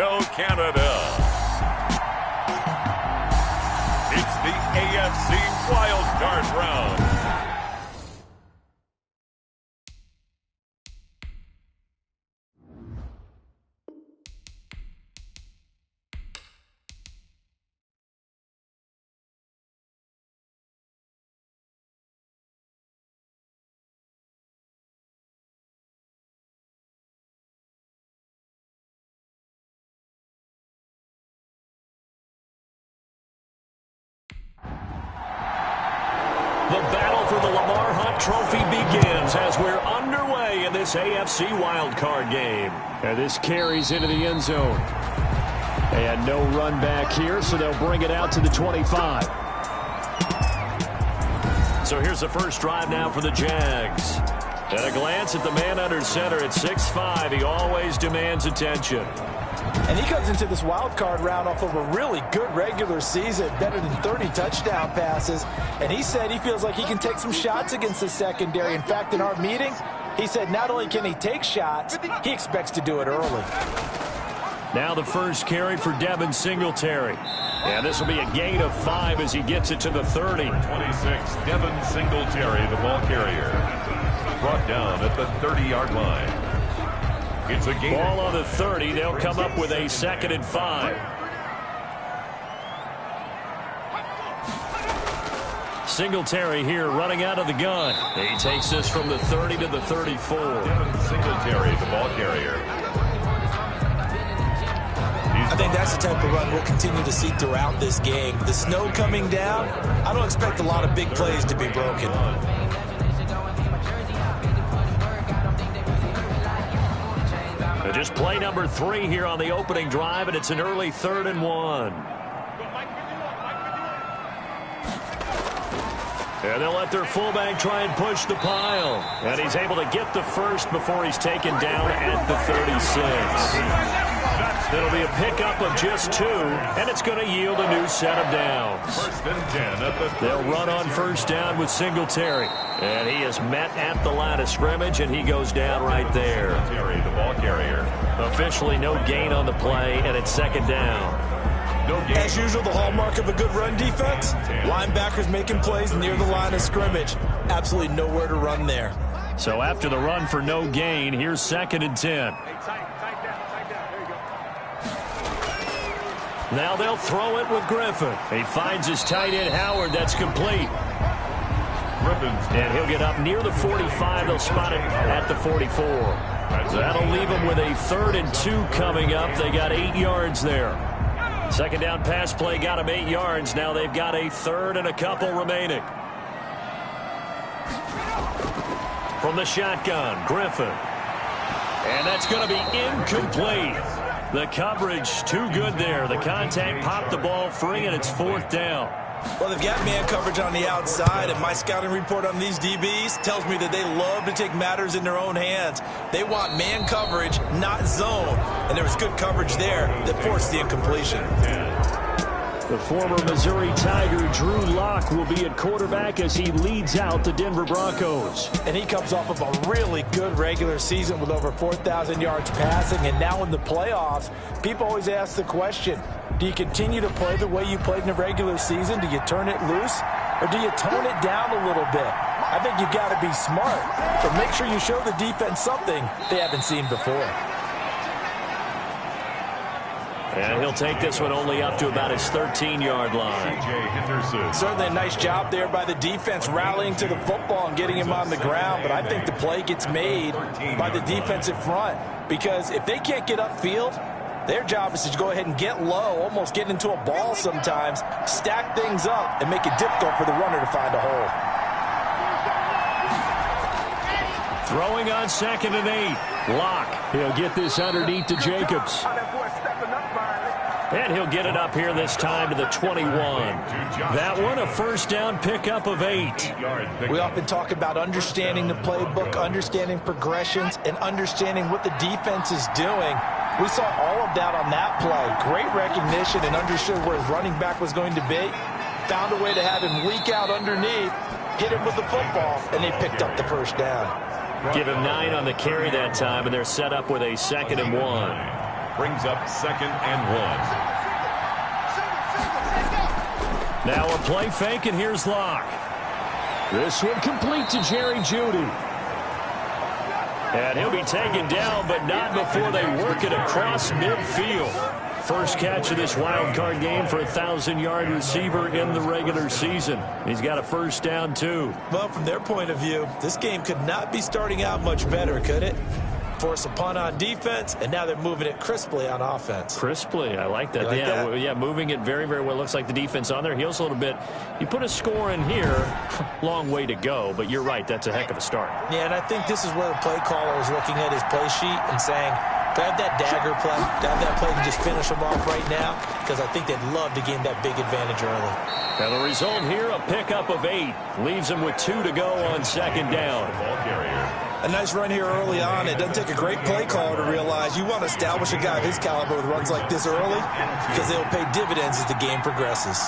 Toronto, Canada. It's the AFC Wild Card Round. The battle for the Lamar Hunt Trophy begins as we're underway in this AFC wildcard game. And this carries into the end zone. And no run back here, so they'll bring it out to the 25. So here's the first drive now for the Jags. At a glance at the man under center at 6'5", he always demands attention. And he comes into this wild card round off of a really good regular season, better than 30 touchdown passes. And he said he feels like he can take some shots against the secondary. In fact, in our meeting, he said not only can he take shots, he expects to do it early. Now the first carry for Devin Singletary. And this will be a gain of 5 as he gets it to the 30. 26, Devin Singletary, the ball carrier. Brought down at the 30-yard line. It's a gain. Ball on the 30. They'll come up with a 2nd and 5. Singletary here running out of the gun. He takes this from the 30 to the 34. Devin Singletary, the ball carrier. I think that's the type of run we'll continue to see throughout this game. The snow coming down, I don't expect a lot of big plays to be broken. Just play number 3 here on the opening drive, and it's an early 3rd and 1. And they'll let their fullback try and push the pile. And he's able to get the first before he's taken down at the 36. It'll be a pickup of just 2, and it's going to yield a new set of downs. 1st and 10 at the 36. They'll run on first down with Singletary. And he is met at the line of scrimmage, and he goes down right there. Singletary, the ball carrier. Officially no gain on the play, and it's 2nd down. As usual, the hallmark of a good run defense, linebackers making plays near the line of scrimmage. Absolutely nowhere to run there. So after the run for no gain, here's 2nd and 10. Now they'll throw it with Griffin. He finds his tight end Howard. That's complete. And he'll get up near the 45. They'll spot it at the 44. That'll leave them with a 3rd and 2 coming up. They got 8 yards there. 2nd down pass play got them 8 yards. Now they've got a 3rd and a couple remaining. From the shotgun, Griffin. And that's going to be incomplete. The coverage too good there. The contact popped the ball free, and it's 4th down. Well, they've got man coverage on the outside, and my scouting report on these DBs tells me that they love to take matters in their own hands. They want man coverage, not zone. And there was good coverage there that forced the incompletion. The former Missouri Tiger, Drew Lock, will be at quarterback as he leads out the Denver Broncos. And he comes off of a really good regular season with over 4,000 yards passing. And now in the playoffs, people always ask the question, do you continue to play the way you played in the regular season? Do you turn it loose? Or do you tone it down a little bit? I think you've got to be smart. But make sure you show the defense something they haven't seen before. And he'll take this one only up to about his 13-yard line. Certainly a nice job there by the defense rallying to the football and getting him on the ground. But I think the play gets made by the defensive front. Because if they can't get upfield, their job is to go ahead and get low, almost get into a ball sometimes, stack things up, and make it difficult for the runner to find a hole. Throwing on 2nd and 8. Lock. He'll get this underneath to Jacobs. And he'll get it up here this time to the 21. That one, a 1st down pickup of 8. We often talk about understanding the playbook, understanding progressions, and understanding what the defense is doing. We saw all of that on that play. Great recognition and understood where his running back was going to be. Found a way to have him leak out underneath, hit him with the football, and they picked up the 1st down. Give him 9 on the carry that time, and they're set up with a 2nd and 1. brings up 2nd and 1. Now a play fake, and here's Locke. This one complete to Jerry Jeudy. And he'll be taken down, but not before they work it across midfield. First catch of this wild card game for a 1,000-yard receiver in the regular season. He's got a first down, too. Well, from their point of view, this game could not be starting out much better, could it? Force a punt on defense, and now they're moving it crisply on offense. Crisply, I like that. Yeah, moving it very, very well. Looks like the defense on their heels a little bit. You put a score in here, long way to go, but you're right, that's a heck of a start. Yeah, and I think this is where the play caller is looking at his play sheet and saying, grab that dagger play, grab that play and just finish them off right now, because I think they'd love to gain that big advantage early. Now the result here, a pickup of 8. Leaves them with 2 to go on 2nd down. Ball carrier. A nice run here early on. It doesn't take a great play caller to realize you want to establish a guy of his caliber with runs like this early, because they'll pay dividends as the game progresses.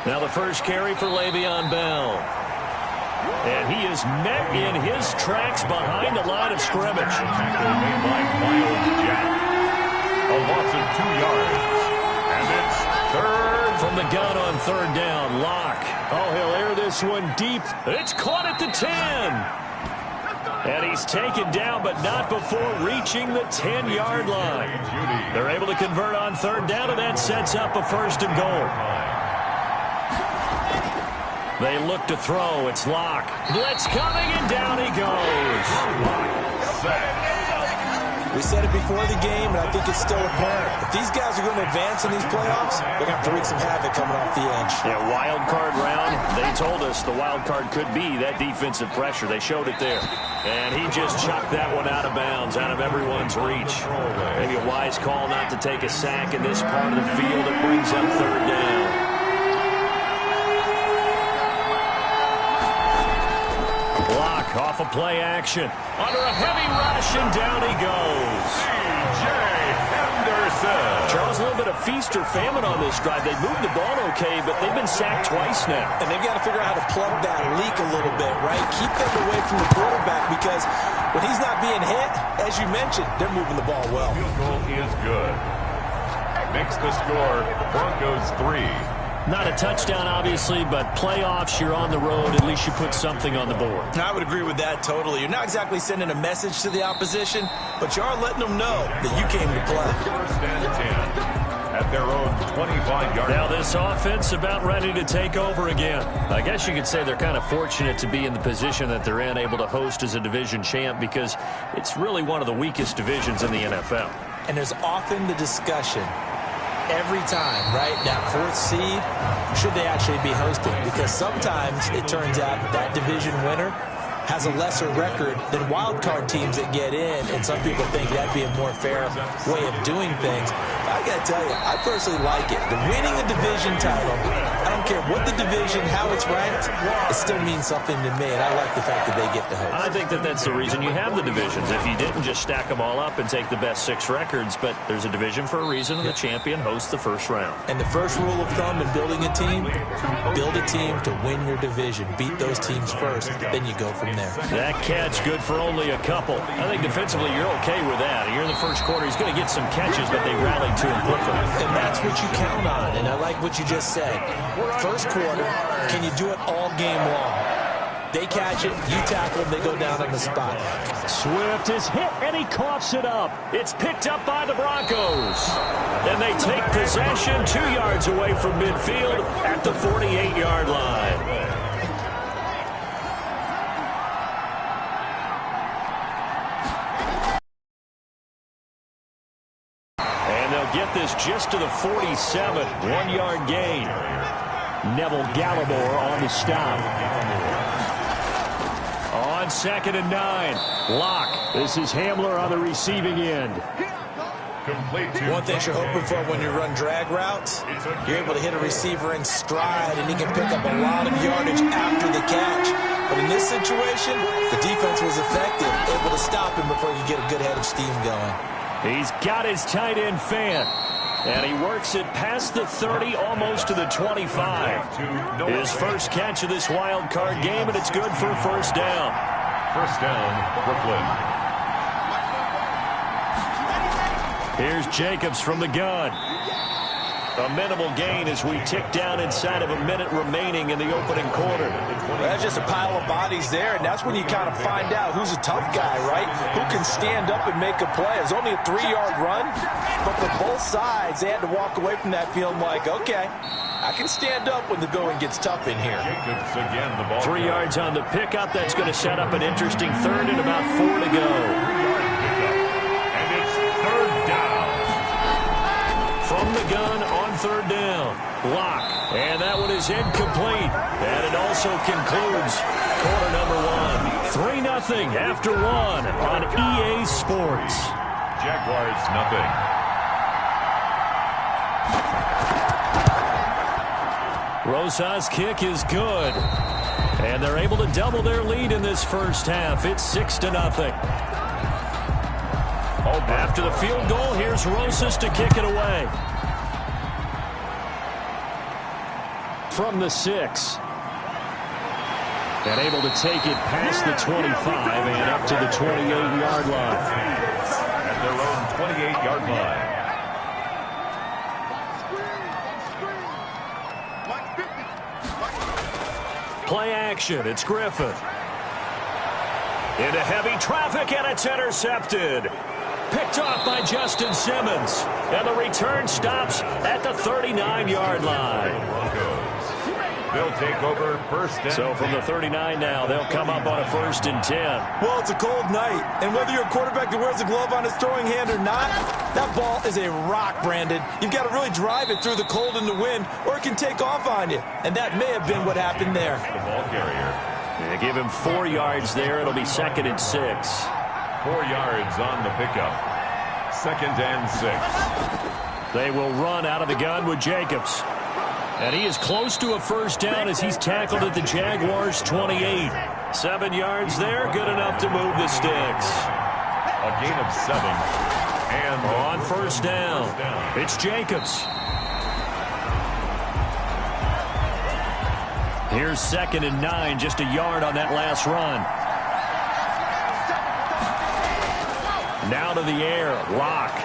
Now the first carry for Le'Veon Bell. And he is met in his tracks behind the line of scrimmage. Tackle made by Miles Jack. A loss of 2 yards. And it's 3rd. From the gun on 3rd down, Locke. Oh, he'll air this one deep. It's caught at the 10. And he's taken down, but not before reaching the 10-yard line. They're able to convert on 3rd down, and that sets up a 1st and goal. They look to throw. It's Locke. Blitz coming, and down he goes. We said it before the game, and I think it's still apparent. If these guys are going to advance in these playoffs, they're going to have to wreak some havoc coming off the edge. Yeah, wild card round. They told us the wild card could be that defensive pressure. They showed it there. And he just chucked that one out of bounds, out of everyone's reach. Maybe a wise call not to take a sack in this part of the field. It brings up 3rd down. Block off a play action. Under a heavy rush, and down he goes. C.J. Henderson. Charles, a little bit of feast or famine on this drive. They moved the ball okay, but they've been sacked twice now. And they've got to figure out how to plug that leak a little bit, right? Keep them away from the quarterback, because when he's not being hit, as you mentioned, they're moving the ball well. Field goal is good. Makes the score Broncos 3. Not a touchdown, obviously, but playoffs, you're on the road. At least you put something on the board. I would agree with that totally. You're not exactly sending a message to the opposition, but you are letting them know that you came to play. 1st and 10 at their own 25-yard line. Now this offense about ready to take over again. I guess you could say they're kind of fortunate to be in the position that they're in, able to host as a division champ, because it's really one of the weakest divisions in the NFL. And there's often the discussion every time, right? That 4th seed, should they actually be hosting? Because sometimes it turns out that division winner has a lesser record than wild card teams that get in, and some people think that'd be a more fair way of doing things. But I gotta tell you, I personally like it. The winning a division title, I don't care what the division, how it's ranked, it still means something to me, and I like the fact that they get to host. I think that that's the reason you have the divisions. If you didn't just stack them all up and take the best 6 records, but there's a division for a reason, and the champion hosts the first round. And the first rule of thumb in building a team, build a team to win your division. Beat those teams first, then you go from there. That catch good for only a couple. I think defensively you're okay with that. Here in the first quarter, he's going to get some catches, but they rallied to him quickly. And that's what you count on, and I like what you just said. First quarter, can you do it all game long? They catch it, you tackle them, they go down on the spot. Swift is hit, and he coughs it up. It's picked up by the Broncos. And they take possession 2 yards away from midfield at the 48-yard line. Get this just to the 47, 1-yard gain. Neville Gallimore on the stop. On 2nd and 9, Locke. This is Hamler on the receiving end. One thing you're hoping for when you run drag routes, you're able to hit a receiver in stride, and he can pick up a lot of yardage after the catch. But in this situation, the defense was effective, able to stop him before you get a good head of steam going. He's got his tight end fan. And he works it past the 30, almost to the 25. His first catch of this wild card game, and it's good for a first down. First down, Brooklyn. Here's Jacobs from the gun. A minimal gain as we tick down inside of a minute remaining in the opening quarter. That's just a pile of bodies there, and that's when you kind of find out who's a tough guy, right? Who can stand up and make a play. It's only a 3-yard run, but for both sides, they had to walk away from that feeling like, okay, I can stand up when the going gets tough in here. Jacobs again, the ball. 3 yards on the pickup. That's going to set up an interesting third and about 4 to go. 3-yard pickup, and it's third down. From the gun on third down. Block. And that one is incomplete. And it also concludes quarter number 1. 3-0 after 1 on EA Sports. Jaguars nothing. Rosa's kick is good. And they're able to double their lead in this first half. It's 6-0. After the field goal, here's Rosas to kick it away. From the 6. And able to take it past the 25 and up to the 28-yard line. At their own 28-yard line. Play action. It's Griffin. Into heavy traffic, and it's intercepted. Picked off by Justin Simmons. And the return stops at the 39-yard line. They'll take over first and So from the 39 now, they'll come up on a 1st and 10. Well, it's a cold night, and whether you're a quarterback that wears a glove on his throwing hand or not, that ball is a rock, Brandon. You've got to really drive it through the cold and the wind, or it can take off on you. And that may have been what happened there. the ball carrier. They give him 4 yards there. It'll be 2nd and 6. 4 yards on the pickup. 2nd and 6. They will run out of the gun with Jacobs. And he is close to a first down as he's tackled at the Jaguars' 28. 7 yards there, good enough to move the sticks. A gain of 7. And On first down, it's Jacobs. Here's 2nd and 9, just a yard on that last run. Now to the air, Locke.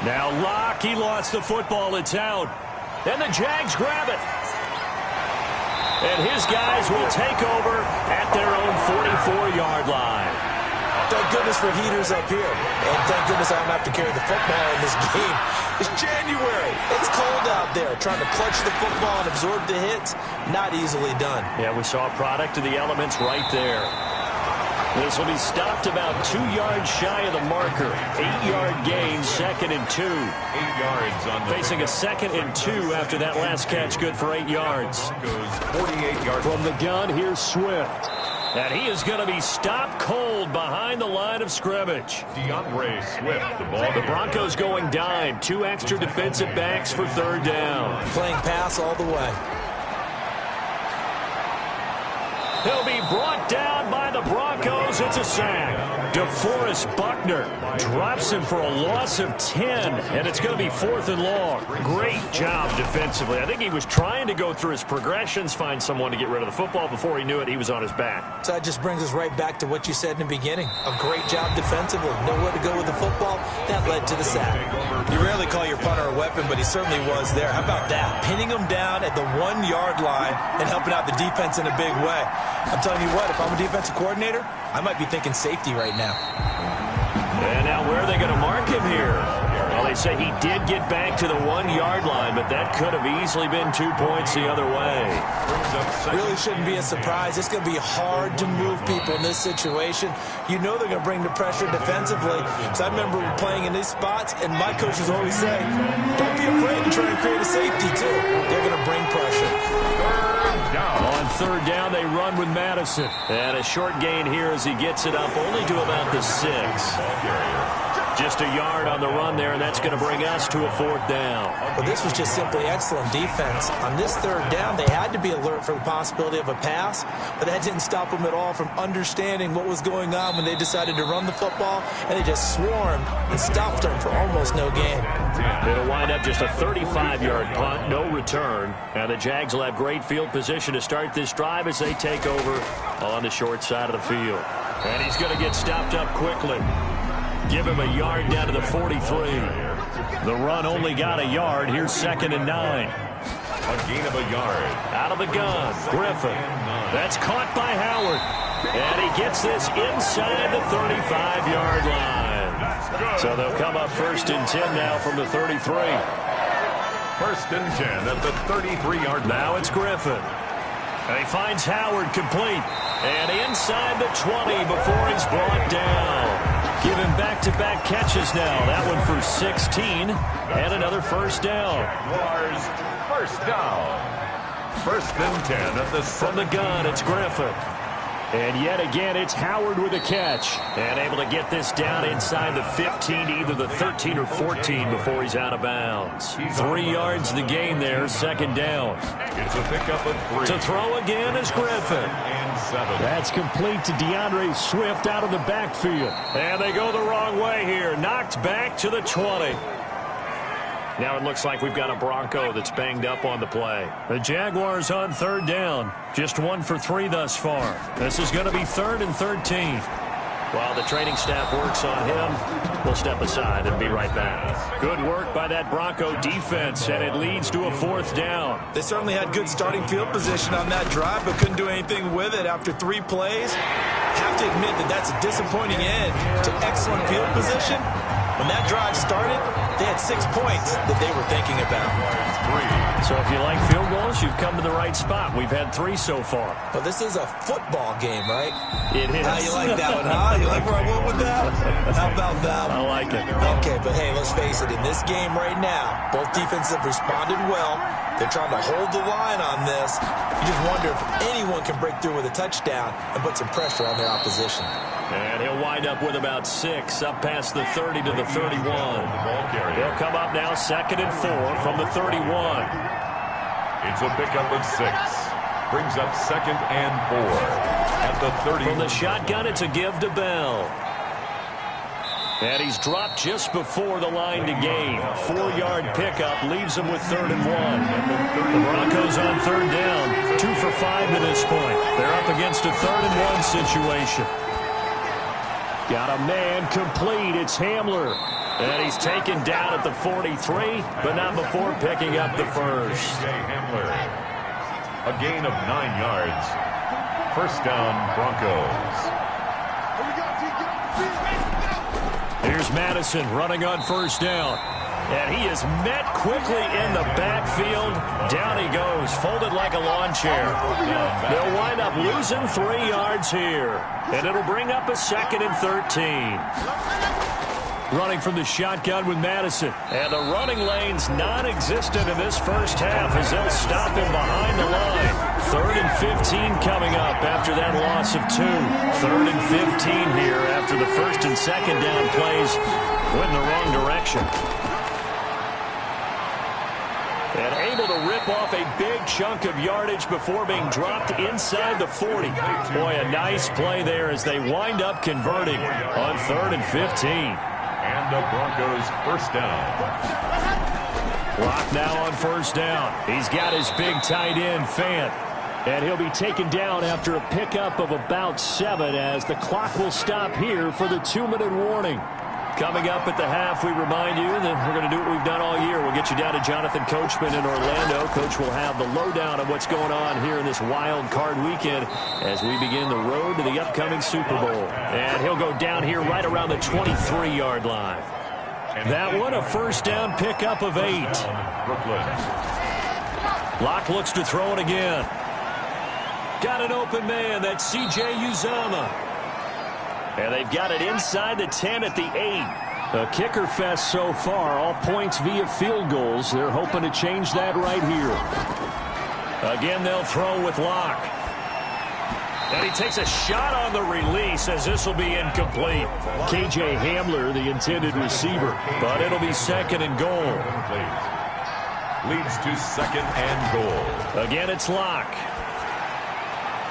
Now Locke, he lost the football, it's out. And the Jags grab it. And his guys will take over at their own 44-yard line. Thank goodness for heaters up here. And thank goodness I don't have to carry the football in this game. It's January. It's cold out there. Trying to clutch the football and absorb the hits, not easily done. Yeah, we saw a product of the elements right there. This will be stopped about 2 yards shy of the marker. 8-yard gain, 2nd and 2. 8 yards on the Facing a 2nd and 2 after that last catch, good for 8 yards. goes 48 yards. From the gun, here's Swift. And he is going to be stopped cold behind the line of scrimmage. DeAndre Swift, the ball. The Broncos going dime. 2 extra defensive backs for third down. Playing pass all the way. He'll be brought down by the Broncos. It's a sack. DeForest Buckner drops him for a loss of 10, and it's going to be 4th and long. Great job defensively. I think he was trying to go through his progressions, find someone to get rid of the football. Before he knew it, he was on his back. So that just brings us right back to what you said in the beginning. A great job defensively. Nowhere to go with the football. That led to the sack. You rarely call your punter a weapon, but he certainly was there. How about that? Pinning him down at the 1-yard line and helping out the defense in a big way. I'm telling you what, if I'm a defensive coordinator, I might be thinking safety right now. And now where are they going to mark him here? Well, they say he did get back to the 1-yard line, but that could have easily been 2 points the other way. Really shouldn't be a surprise. It's going to be hard to move people in this situation. You know they're going to bring the pressure defensively. So I remember playing in these spots, and my coaches always say, don't be afraid to try and create a safety, too. They're going to bring pressure. On third down, they run with Madison. And a short gain here as he gets it up only to about the 6. Just a yard on the run there, and that's going to bring us to a 4th down. Well, this was just simply excellent defense. On this 3rd down, they had to be alert for the possibility of a pass, but that didn't stop them at all from understanding what was going on when they decided to run the football, and they just swarmed and stopped them for almost no gain. It'll wind up just a 35-yard punt, no return, and the Jags will have great field position to start this drive as they take over on the short side of the field. And he's going to get stopped up quickly. Give him a yard down to the 43. The run only got a yard. Here's 2nd and 9. A gain of a yard. Out of the gun, Griffin. That's caught by Howard. And he gets this inside the 35-yard line. So they'll come up 1st and 10 now from the 33. 1st and 10 at the 33-yard line. Now it's Griffin. And he finds Howard complete. And inside the 20 before he's brought down. Give him back-to-back catches now. That one for 16 and another 1st down. Jaguars 1st down. 1st and 10 at the from the gun. It's Griffin. And yet again, it's Howard with a catch. And able to get this down inside the 15 to either the 13 or 14 before he's out of bounds. 3 yards the gain there, 2nd down. It's a pickup of 3. To throw again is Griffin. And 7. That's complete to DeAndre Swift out of the backfield. And they go the wrong way here. Knocked back to the 20. Now it looks like we've got a Bronco that's banged up on the play. The Jaguars on 3rd down. Just 1 for 3 thus far. This is going to be 3rd and 13. While the training staff works on him, we'll step aside and be right back. Good work by that Bronco defense, and it leads to a 4th down. They certainly had good starting field position on that drive, but couldn't do anything with it after 3 plays. Have to admit that that's a disappointing end to excellent field position. When that drive started, they had 6 points that they were thinking about. 3. So if you like field goals, you've come to the right spot. We've had 3 so far. Well, this is a football game, right? It is. How you like that one, huh? You like where I went with that? How about that one? I like it. Okay, but hey, let's face it. In this game right now, both defenses have responded well. They're trying to hold the line on this. You just wonder if anyone can break through with a touchdown and put some pressure on their opposition. And he'll wind up with about 6 up past the 30 to the 31. He'll come up now 2nd and 4 from the 31. It's a pickup of 6. Brings up 2nd and 4 at the 30. From the shotgun, it's a give to Bell. And he's dropped just before the line to gain. 4-yard pickup leaves him with 3rd and 1. The Broncos on 3rd down. 2 for 5 to this point. They're up against a 3rd and 1 situation. Got a man complete. It's Hamler. And he's taken down at the 43, but not before picking up the 1st. Hamler. A gain of 9 yards. 1st down, Broncos. Here's Madison running on 1st down. And he is met quickly in the backfield. Down he goes, folded like a lawn chair. They'll wind up losing 3 yards here. And it'll bring up a 2nd and 13. Running from the shotgun with Madison. And the running lane's non-existent in this first half as they'll stop him behind the line. 3rd and 15 coming up after that loss of 2. 3rd and 15 here after the 1st and 2nd down plays went in the wrong direction. And able to rip off a big chunk of yardage before being dropped inside the 40. Boy, a nice play there as they wind up converting on 3rd and 15. And the Broncos 1st down. Lock now on 1st down. He's got his big tight end, Fant. And he'll be taken down after a pickup of about 7 as the clock will stop here for the 2-minute warning. Coming up at the half, we remind you that we're going to do what we've done all year. We'll get you down to Jonathan Coachman in Orlando. Coach will have the lowdown of what's going on here in this wild card weekend as we begin the road to the upcoming Super Bowl. And he'll go down here right around the 23-yard line. That one, a 1st down pickup of 8. Brooklyn. Locke looks to throw it again. Got an open man. That's C.J. Uzomah. And they've got it inside the 10 at the 8. A kicker fest so far. All points via field goals. They're hoping to change that right here. Again, they'll throw with Locke. And he takes a shot on the release as this will be incomplete. K.J. Hamler, the intended receiver, but it'll be second and goal. Leads to second and goal. Again, it's Locke.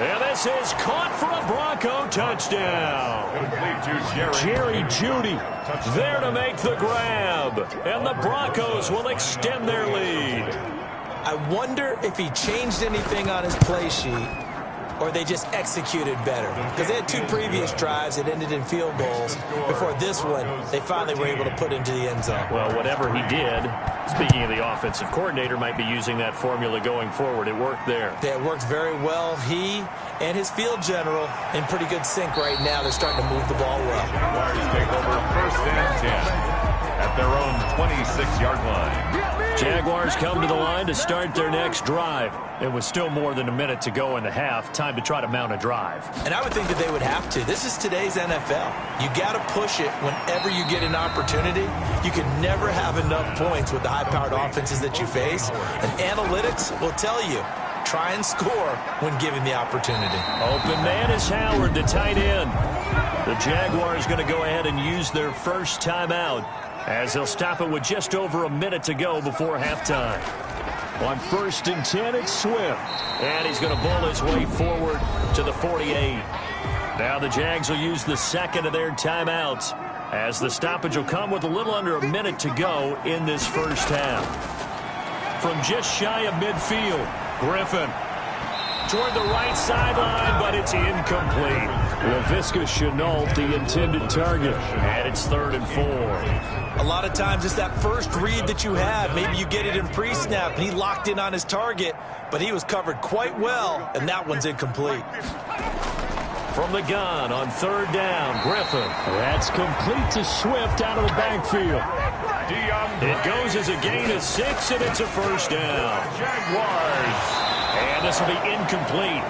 And this is caught for a Bronco touchdown. Jerry Jeudy there to make the grab. And the Broncos will extend their lead. I wonder if he changed anything on his play sheet or they just executed better. Because they had two previous drives that ended in field goals. Before this one, they finally were able to put into the end zone. Well, whatever he did, speaking of the offensive coordinator, might be using that formula going forward. It worked there. Yeah, it worked very well. He and his field general in pretty good sync right now. They're starting to move the ball well. Jaguars take over first and 10 at their own 26-yard line. Jaguars come to the line to start their next drive. And with still more than a minute to go in the half, time to try to mount a drive. And I would think that they would have to. This is today's NFL. You got to push it whenever you get an opportunity. You can never have enough points with the high-powered offenses that you face. And analytics will tell you, try and score when given the opportunity. Open man is Howard, the tight end. The Jaguars going to go ahead and use their first timeout as they'll stop it with just over a minute to go before halftime. On first and 10, it's Swift. And he's going to bowl his way forward to the 48. Now the Jags will use the second of their timeouts as the stoppage will come with a little under a minute to go in this first half. From just shy of midfield, Griffin toward the right sideline, but it's incomplete. Laviska Shenault, the intended target, and it's 3rd and 4. A lot of times it's that first read that you have. Maybe you get it in pre-snap, and he locked in on his target, but he was covered quite well, and that one's incomplete. From the gun on 3rd down, Griffin. That's complete to Swift out of the backfield. It goes as a gain of 6, and it's a first down. Jaguars. And this will be incomplete.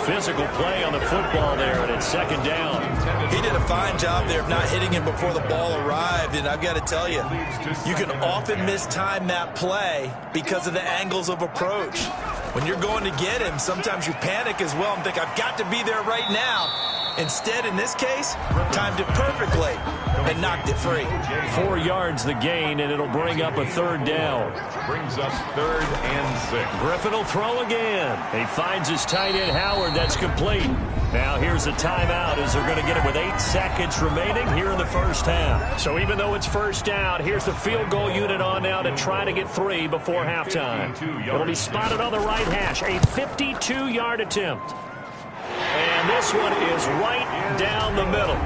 Physical play on the football there, and it's 2nd down. He did a fine job there of not hitting him before the ball arrived, and I've got to tell you, you can often mistime that play because of the angles of approach. When you're going to get him, sometimes you panic as well and think, I've got to be there right now. Instead, in this case, timed it perfectly and knocked it free. 4 yards the gain, and it'll bring up a 3rd down. Brings up 3rd and 6. Griffin will throw again. He finds his tight end, Howard. That's complete. Now here's a timeout as they're going to get it with 8 seconds remaining here in the first half. So even though it's first down, here's the field goal unit on now to try to get 3 before halftime. It'll be spotted on the right hash. A 52-yard attempt. And this one is right down the middle.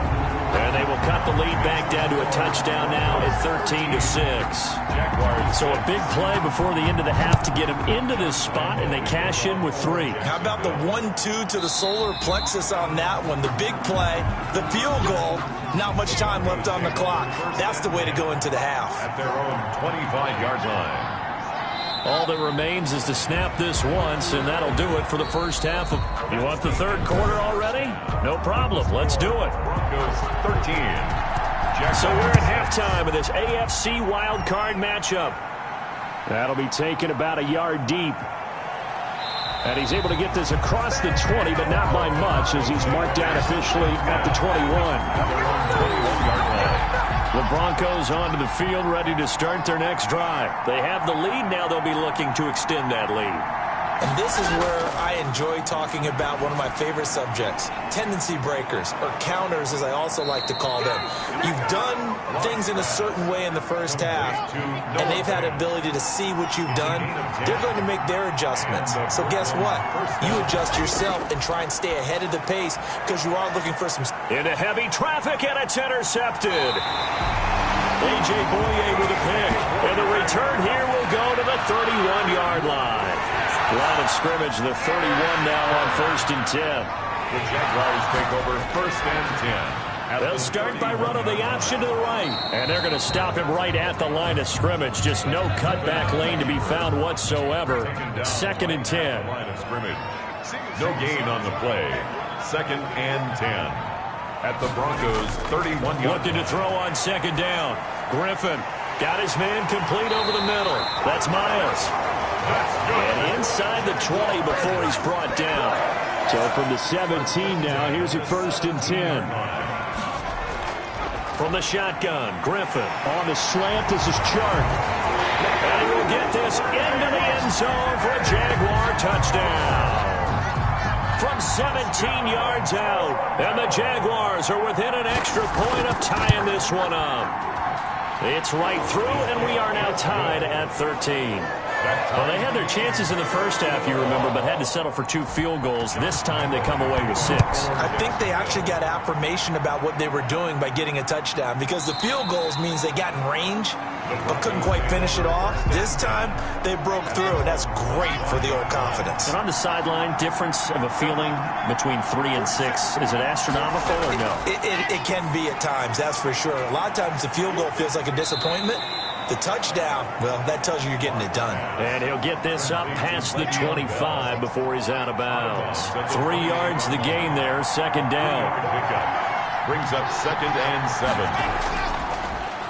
And they will cut the lead back down to a touchdown now at 13-6. So a big play before the end of the half to get them into this spot, and they cash in with 3. How about the 1-2 to the solar plexus on that one? The big play, the field goal, not much time left on the clock. That's the way to go into the half. At their own 25-yard line. All that remains is to snap this once, and that'll do it for the first half. You want the 3rd quarter already? No problem. Let's do it. Broncos 13. So we're at halftime of this AFC wildcard matchup. That'll be taken about a yard deep. And he's able to get this across the 20, but not by much, as he's marked down officially at the 21. 21-yard line. The Broncos onto the field, ready to start their next drive. They have the lead now. They'll be looking to extend that lead. And this is where I enjoy talking about one of my favorite subjects, tendency breakers, or counters as I also like to call them. You've done things in a certain way in the first half, and they've had the ability to see what you've done. They're going to make their adjustments. So guess what? You adjust yourself and try and stay ahead of the pace because you are looking for some... Into heavy traffic, and it's intercepted. A.J. Boye with a pick, and the return here will go to the 31-yard line. Line of scrimmage, the 31 now on 1st and 10. The Jaguars take over 1st and 10. They'll start by running the option to the right. And they're going to stop him right at the line of scrimmage. Just no cutback lane to be found whatsoever. 2nd and 10. Line of scrimmage. No gain on the play. 2nd and 10. At the Broncos 31-yard. Looking to throw on 2nd down. Griffin got his man complete over the middle. That's Miles. And inside the 20 before he's brought down. So from the 17 now, here's a 1st and 10. From the shotgun, Griffin on the slant. This is Chark. And he will get this into the end zone for a Jaguar touchdown. From 17 yards out. And the Jaguars are within an extra point of tying this one up. It's right through, and we are now tied at 13. Well, they had their chances in the first half, you remember, but had to settle for 2 field goals. This time they come away with 6. I think they actually got affirmation about what they were doing by getting a touchdown, because the field goals means they got in range but couldn't quite finish it off. This time they broke through, and that's great for the old confidence. And on the sideline, difference of a feeling between 3 and 6, is it astronomical or no? It can be at times, that's for sure. A lot of times the field goal feels like a disappointment. The touchdown, well, that tells you you're getting it done. And he'll get this up past the 25 before he's out of bounds. 3 yards the gain there, 2nd down. Brings up 2nd and 7.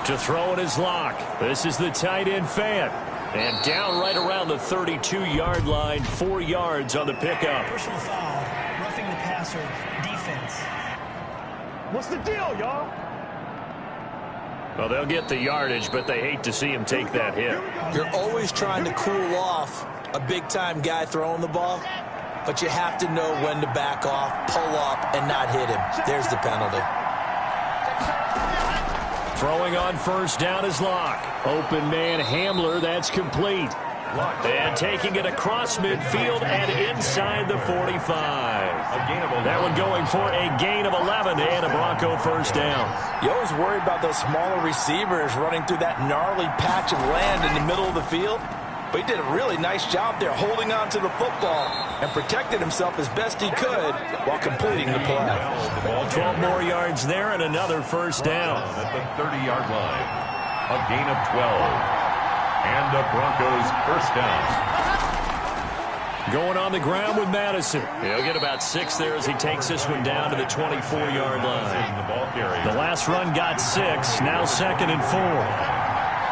To throw it is Locke. This is the tight end Fant. And down right around the 32-yard line, 4 yards on the pickup. Personal foul, roughing the passer, defense. What's the deal, y'all? Well, they'll get the yardage, but they hate to see him take that hit. You're always trying to cool off a big-time guy throwing the ball, but you have to know when to back off, pull up, and not hit him. There's the penalty. Throwing on 1st down is Locke. Open man Hamler, that's complete. And taking it across midfield and inside the 45. That one going for a gain of 11 and a Bronco 1st down. You always worry about those smaller receivers running through that gnarly patch of land in the middle of the field. But he did a really nice job there holding on to the football and protected himself as best he could while completing the play. 12 more yards there and another 1st down. At the 30-yard line. A gain of 12. And the Broncos 1st down. Going on the ground with Madison. He'll get about 6 there as he takes this one down to the 24-yard line. The last run got 6. Now 2nd and 4.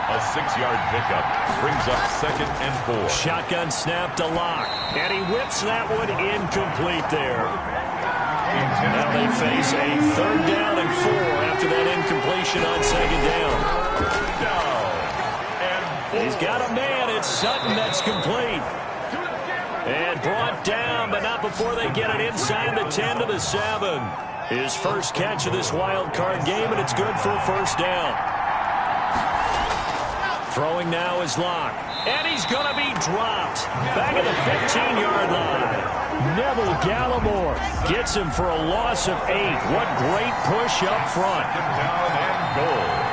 A 6-yard pickup brings up 2nd and 4. Shotgun snap to Locke. And he whips that one incomplete there. Now they face a 3rd down and 4 after that incompletion on 2nd down. He's got a man. It's Sutton that's complete. And brought down, but not before they get it inside the 10 to the 7. His first catch of this wild card game, and it's good for a 1st down. Throwing now is Locke. And he's going to be dropped. Back at the 15-yard line. Neville Gallimore gets him for a loss of 8. What great push up front. Down and goal.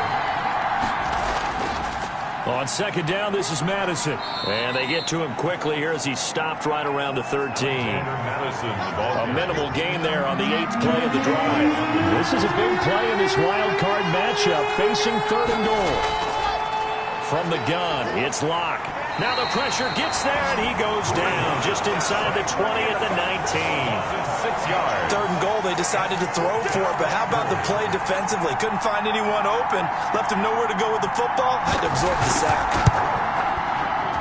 On 2nd down, this is Madison. And they get to him quickly here as he's stopped right around the 13. A minimal gain there on the 8th play of the drive. This is a big play in this wild card matchup, facing 3rd and goal. From the gun, it's Locke. Now the pressure gets there, and he goes down just inside the 20 at the 19. 6 yards. 3rd and goal, they decided to throw for it, but how about the play defensively? Couldn't find anyone open, left him nowhere to go with the football, had to absorb the sack.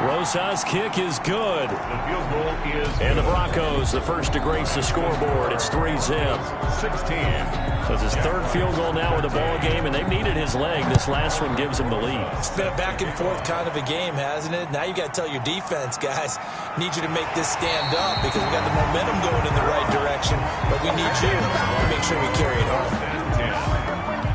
Rosas' kick is good. The field goal is And the Broncos, the first to grace the scoreboard. It's 3-zip. 16. So it's his 3rd field goal now with the ball game, and they've needed his leg. This last one gives him the lead. It's been a back-and-forth kind of a game, hasn't it? Now you got to tell your defense, guys, need you to make this stand up because we got the momentum going in the right direction, but we need you to make sure we carry it home.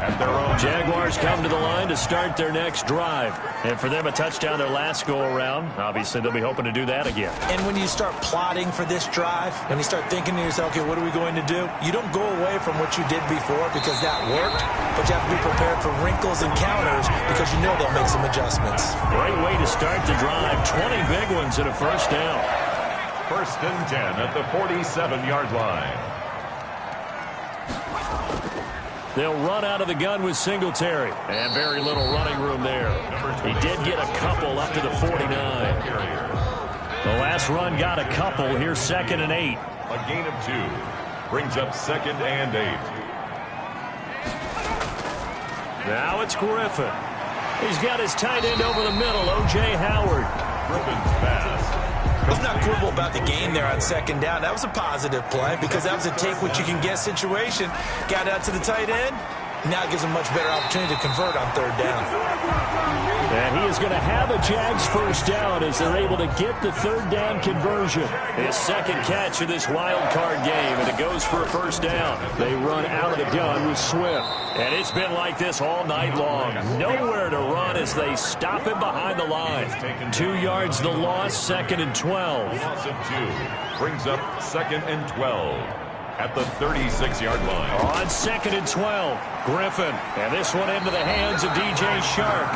At their own. Jaguars come to the line to start their next drive. And for them, a touchdown their last go-around. Obviously, they'll be hoping to do that again. And when you start plotting for this drive, when you start thinking to yourself, okay, what are we going to do? You don't go away from what you did before because that worked, but you have to be prepared for wrinkles and counters because you know they'll make some adjustments. Great way to start the drive. 20 big ones and a 1st down. 1st and 10 at the 47-yard line. They'll run out of the gun with Singletary. And very little running room there. He did get a couple up to the 49. The last run got a couple. Here's 2nd and 8. A gain of 2. Brings up 2nd and 8. Now it's Griffin. He's got his tight end over the middle, O.J. Howard. Griffin's pass Let's not quibble about the game there on second down. That was a positive play because that was a take-what-you-can-get situation. Got out to the tight end. Now it gives them much better opportunity to convert on third down. And he is going to have a Jags first down as they're able to get the third down conversion. His second catch of this wild card game, and it goes for a first down. They run out of the gun with Swift. And it's been like this all night long. Nowhere to run as they stop him behind the line. 2 yards the loss, 2nd and 12. Loss of 2 brings up 2nd and 12. At the 36-yard line. On 2nd and 12, Griffin. And this one into the hands of DJ Shark.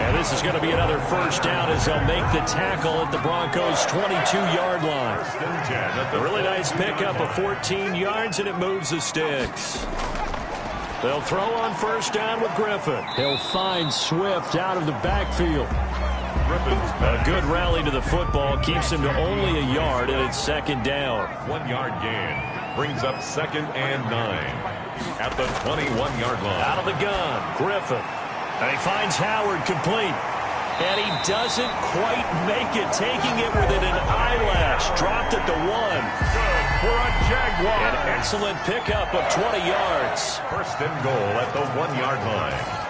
And this is going to be another first down as they'll make the tackle at the Broncos' 22-yard line. A really nice pickup of 14 yards, and it moves the sticks. They'll throw on first down with Griffin. He'll find Swift out of the backfield. A good rally to the football keeps him to only a yard, and it's 2nd down. 1-yard gain brings up 2nd and 9 at the 21-yard line. Out of the gun, Griffin. And he finds Howard complete. And he doesn't quite make it, taking it within an eyelash. Dropped at the 1. Good for a Jaguar. An excellent pickup of 20 yards. First and goal at the 1-yard line.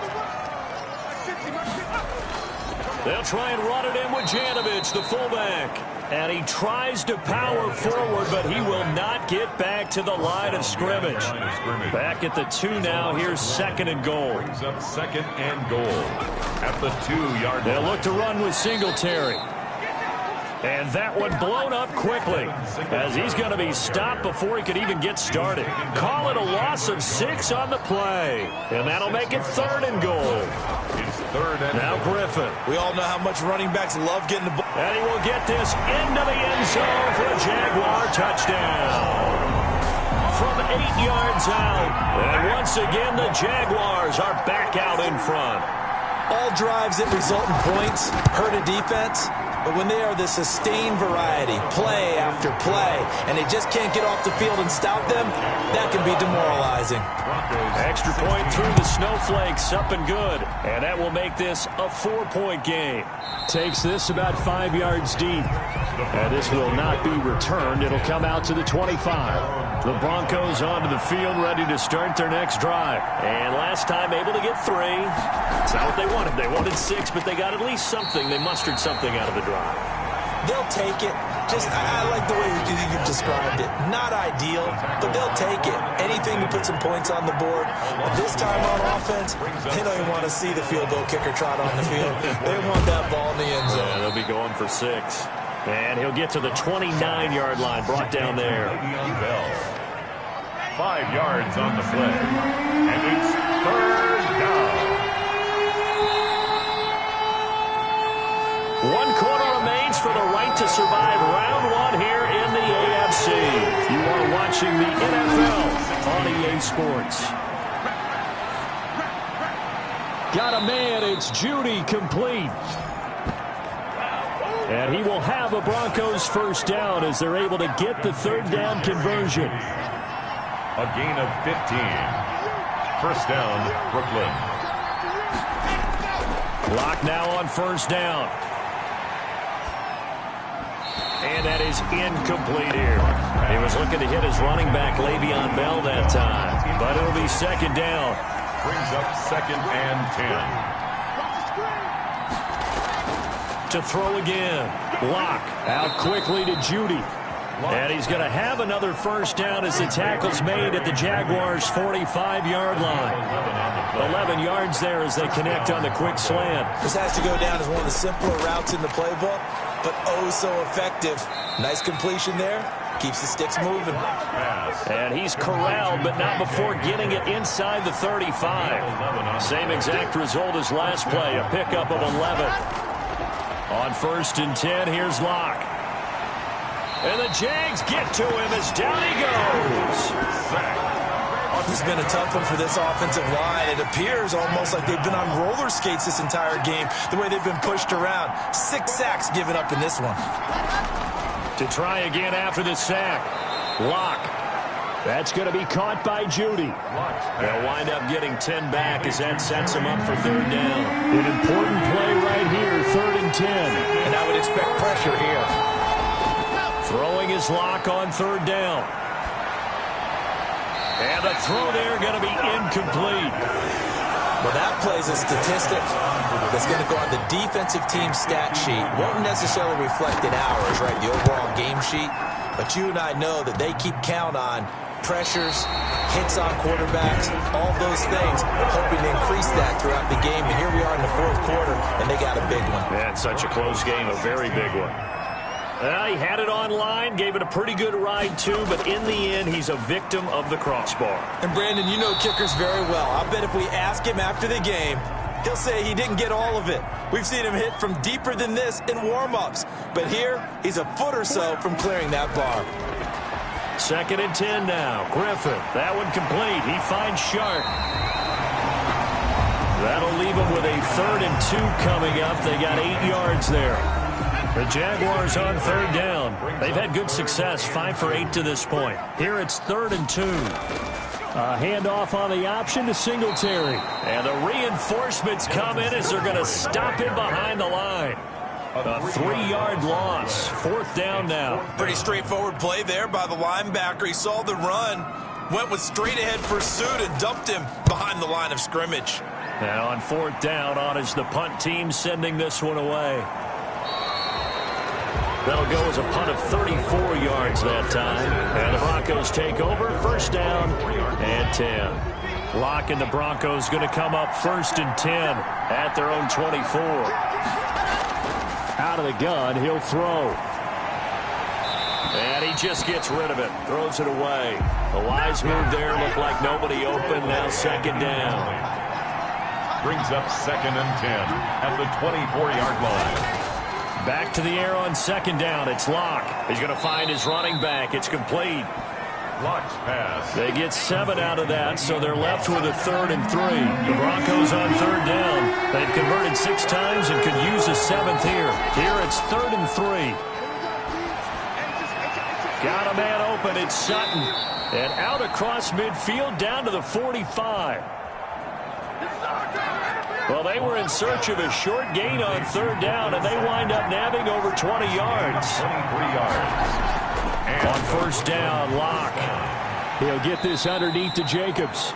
They'll try and run it in with Janovich, the fullback. And he tries to power forward, but he will not get back to the line of scrimmage. Back at the 2 now. Here's 2nd and goal. Brings up 2nd and goal at the 2-yard line. They'll look to run with Singletary. And that one blown up quickly as he's going to be stopped before he could even get started. Call it a loss of 6 on the play. And that'll make it 3rd and goal. It's 3rd and now Griffin. We all know how much running backs love getting the ball. And he will get this into the end zone for a Jaguar touchdown. From 8 yards out. And once again, the Jaguars are back out in front. All drives that result in points hurt a defense. But when they are the sustained variety, play after play, and they just can't get off the field and stop them, that can be demoralizing. Extra point through the snowflakes, up and good. And that will make this a 4-point game. Takes this about 5 yards deep. And this will not be returned. It'll come out to the 25. The Broncos onto the field, ready to start their next drive. And last time able to get 3. It's not what they wanted. They wanted 6, but they got at least something. They mustered something out of the drive. They'll take it. I like the way you described it. Not ideal, but they'll take it. Anything to put some points on the board. But this time on offense, they don't even want to see the field goal kicker trot on the field. They want that ball in the end zone. Yeah, they'll be going for 6. And he'll get to the 29-yard line, brought down there. 5 yards on the play. And it's 3rd down. 1 quarter remains for the right to survive round 1 here in the AFC. You are watching the NFL on EA Sports. Got a man, it's Judy complete. And he will have a Broncos first down as they're able to get the 3rd down conversion. A gain of 15. First down, Brooklyn. Clock now on first down. And that is incomplete here. He was looking to hit his running back, Le'Veon Bell, that time. But it'll be 2nd down. Brings up 2nd and 10. To throw again. Locke out quickly to Judy. And he's going to have another first down as the tackle's made at the Jaguars' 45-yard line. 11 yards there as they connect on the quick slant. This has to go down as one of the simpler routes in the playbook, but oh so effective. Nice completion there. Keeps the sticks moving. And he's corralled, but not before getting it inside the 35. Same exact result as last play, a pickup of 11. On 1st and 10, here's Locke. And the Jags get to him as down he goes. This has been a tough one for this offensive line. It appears almost like they've been on roller skates this entire game, the way they've been pushed around. 6 sacks given up in this one. To try again after the sack. Locke. That's going to be caught by Judy. They'll wind up getting 10 back as that sets him up for 3rd down. An important play right here, 3rd and 10. And I would expect pressure here. Here's Locke on third down. And the throw there going to be incomplete. Well, that plays a statistic that's going to go on the defensive team stat sheet. Won't necessarily reflect in ours, right, the overall game sheet. But you and I know that they keep count on pressures, hits on quarterbacks, all those things, hoping to increase that throughout the game. And here we are in the fourth quarter, and they got a big one. Yeah, it's such a close game, a very big one. He had it online, gave it a pretty good ride, too, but in the end, he's a victim of the crossbar. And, Brandon, you know kickers very well. I bet if we ask him after the game, he'll say he didn't get all of it. We've seen him hit from deeper than this in warm-ups. But here, he's a foot or so from clearing that bar. 2nd and 10 now. Griffin, that one complete. He finds Shark. That'll leave him with a 3rd and 2 coming up. They got 8 yards there. The Jaguars on 3rd down. They've had good success, 5 for 8 to this point. Here it's 3rd and 2. A handoff on the option to Singletary. And the reinforcements come in as they're going to him behind the line. A 3-yard loss. 4th down now. Pretty straightforward play there by the linebacker. He saw the run, went with straight-ahead pursuit, and dumped him behind the line of scrimmage. Now on 4th down, on is the punt team sending this one away. That'll go as a punt of 34 yards that time. And the Broncos take over. 1st down and 10. Locke and the Broncos going to come up 1st and 10 at their own 24. Out of the gun, he'll throw. And he just gets rid of it. Throws it away. The wise move there. Looked like nobody open. Now 2nd down. Brings up 2nd and 10 at the 24-yard line. Back to the air on 2nd down. It's Locke. He's going to find his running back. It's complete. Locke's pass. They get 7 out of that, so they're left with a 3rd and 3. The Broncos on 3rd down. They've converted 6 times and could use a 7th here. Here it's 3rd and 3. Got a man open. It's Sutton. And out across midfield down to the 45. Well, they were in search of a short gain on 3rd down, and they wind up nabbing over 20 yards. 23 yards. And on 1st down, Locke. He'll get this underneath to Jacobs.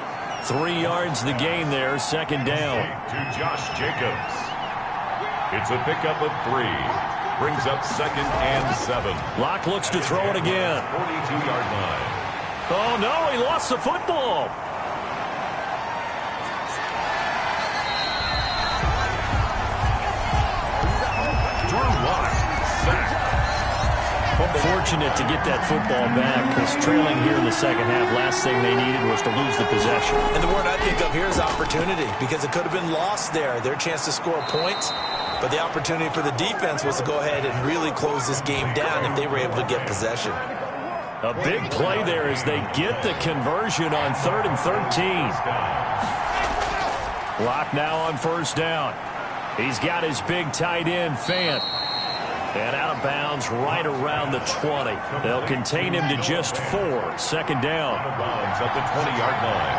3 yards the gain there, 2nd down. To Josh Jacobs. It's a pickup of 3. Brings up 2nd and 7. Locke looks to throw it again. 42-yard line. Oh, no, he lost the football. Fortunate to get that football back, because trailing here in the 2nd half, last thing they needed was to lose the possession. And the word I think of here is opportunity, because it could have been lost there. Their chance to score points, but the opportunity for the defense was to go ahead and really close this game down if they were able to get possession. A big play there as they get the conversion on 3rd and 13. Locke now on 1st down. He's got his big tight end, Fant. And out of bounds right around the 20. They'll contain him to just 4. 2nd down. Out of bounds at the 20-yard line.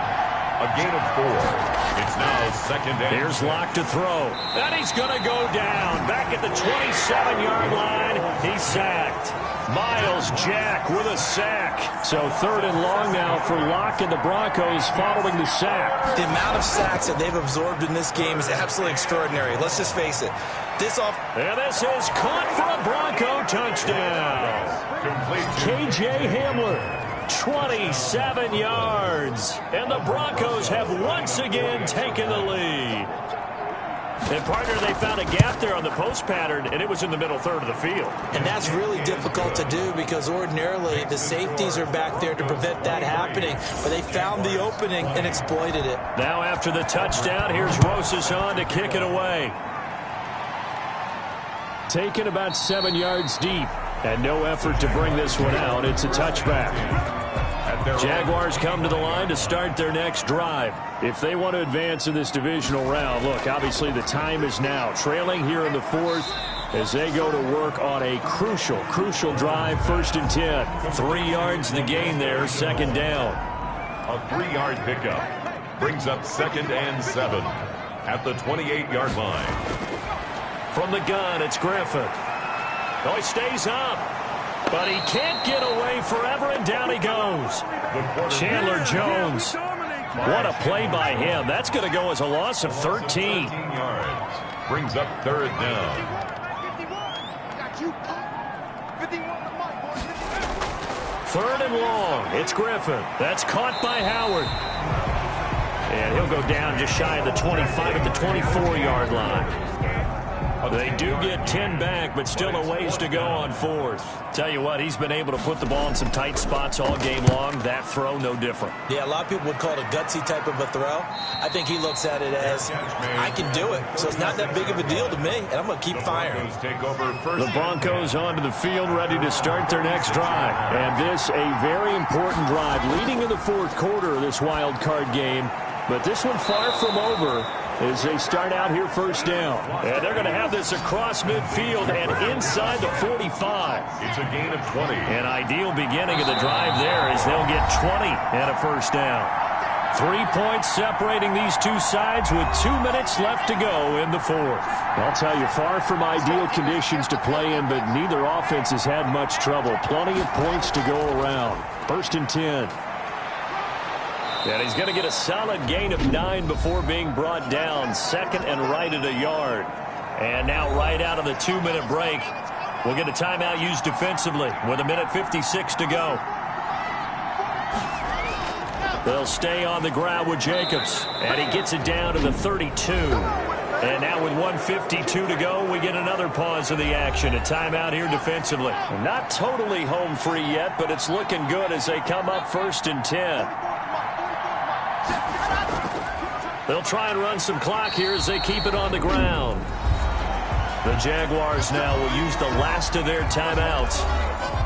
A gain of 4. It's now 2nd down. Here's Locke to throw. And he's going to go down. Back at the 27-yard line. He's sacked. Miles Jack with a sack. So 3rd and long now for Locke and the Broncos following the sack. The amount of sacks that they've absorbed in this game is absolutely extraordinary. Let's just face it. And this is caught for a Bronco touchdown. KJ Hamler, 27 yards. And the Broncos have once again taken the lead. And, partner, they found a gap there on the post pattern, and it was in the middle 3rd of the field. And that's really difficult to do because ordinarily the safeties are back there to prevent that happening. But they found the opening and exploited it. Now after the touchdown, here's Rosas on to kick it away. Taken about 7 yards deep, and no effort to bring this one out. It's a touchback. Jaguars come to the line to start their next drive. If they want to advance in this divisional round, look, obviously the time is now. Trailing here in the 4th as they go to work on a crucial drive, 1st and 10. 3 yards the gain there, 2nd down. A 3-yard pickup brings up 2nd and 7 at the 28-yard line. From the gun, it's Griffin. Oh, he stays up. But he can't get away forever, and down he goes. Chandler Jones. What a play by him. That's going to go as a loss of 13. Yards. Brings up third down. Third and long. It's Griffin. That's caught by Howard. And he'll go down just shy of the 25 at the 24-yard line. They do get 10 back, but still a ways to go on fourth. Tell you what, he's been able to put the ball in some tight spots all game long. That throw, no different. Yeah, a lot of people would call it a gutsy type of a throw. I think he looks at it as, I can do it. So it's not that big of a deal to me, and I'm going to keep firing. The Broncos onto the field, ready to start their next drive. And this, a very important drive leading in the fourth quarter of this wild card game. But this one far from over as they start out here first down. And they're going to have this across midfield and inside the 45. It's a gain of 20. An ideal beginning of the drive there as they'll get 20 and a first down. 3 points separating these two sides with 2 minutes left to go in the fourth. I'll tell you, far from ideal conditions to play in, but neither offense has had much trouble. Plenty of points to go around. First and 10. And he's going to get a solid gain of 9 before being brought down. Second and right at a yard. And now right out of the 2-minute break, we'll get a timeout used defensively with 1:56 to go. They'll stay on the ground with Jacobs. And he gets it down to the 32. And now with 1:52 to go, we get another pause of the action. A timeout here defensively. Not totally home free yet, but it's looking good as they come up first and 10. They'll try and run some clock here as they keep it on the ground. The Jaguars now will use the last of their timeouts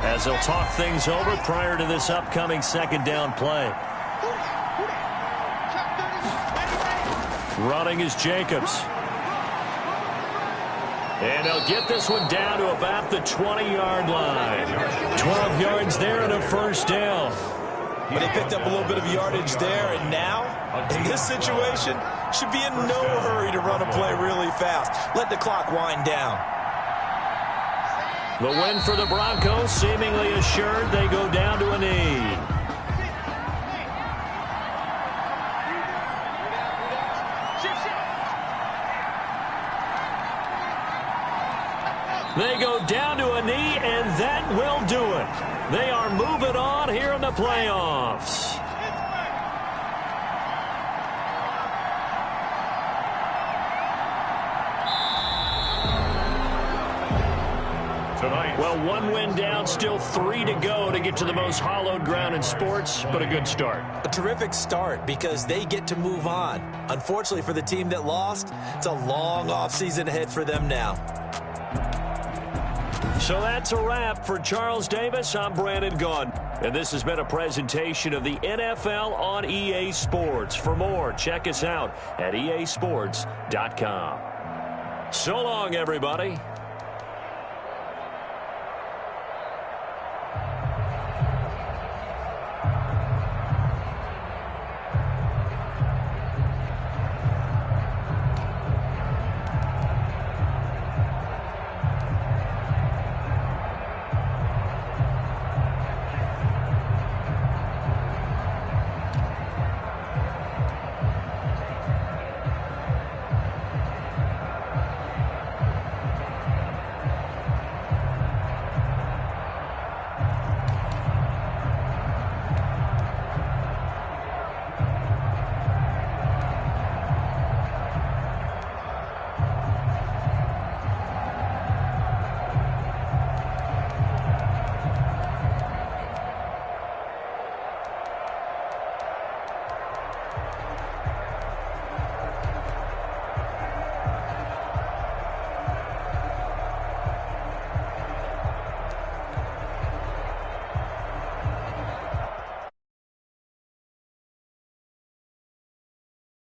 as they'll talk things over prior to this upcoming second down play. Running is Jacobs. And they'll get this one down to about the 20-yard line. 12 yards there and a first down. But they picked up a little bit of yardage there, and now, in this situation, should be in no hurry to run a play really fast. Let the clock wind down. The win for the Broncos seemingly assured. They go down to a knee. They go down to a knee, and that will do it. They are moving on here in the playoffs. Well, 1 win down, still 3 to go to get to the most hallowed ground in sports, but a good start. A terrific start because they get to move on. Unfortunately for the team that lost, it's a long offseason ahead for them now. So that's a wrap for Charles Davis. I'm Brandon Gunn. And this has been a presentation of the NFL on EA Sports. For more, check us out at easports.com. So long, everybody.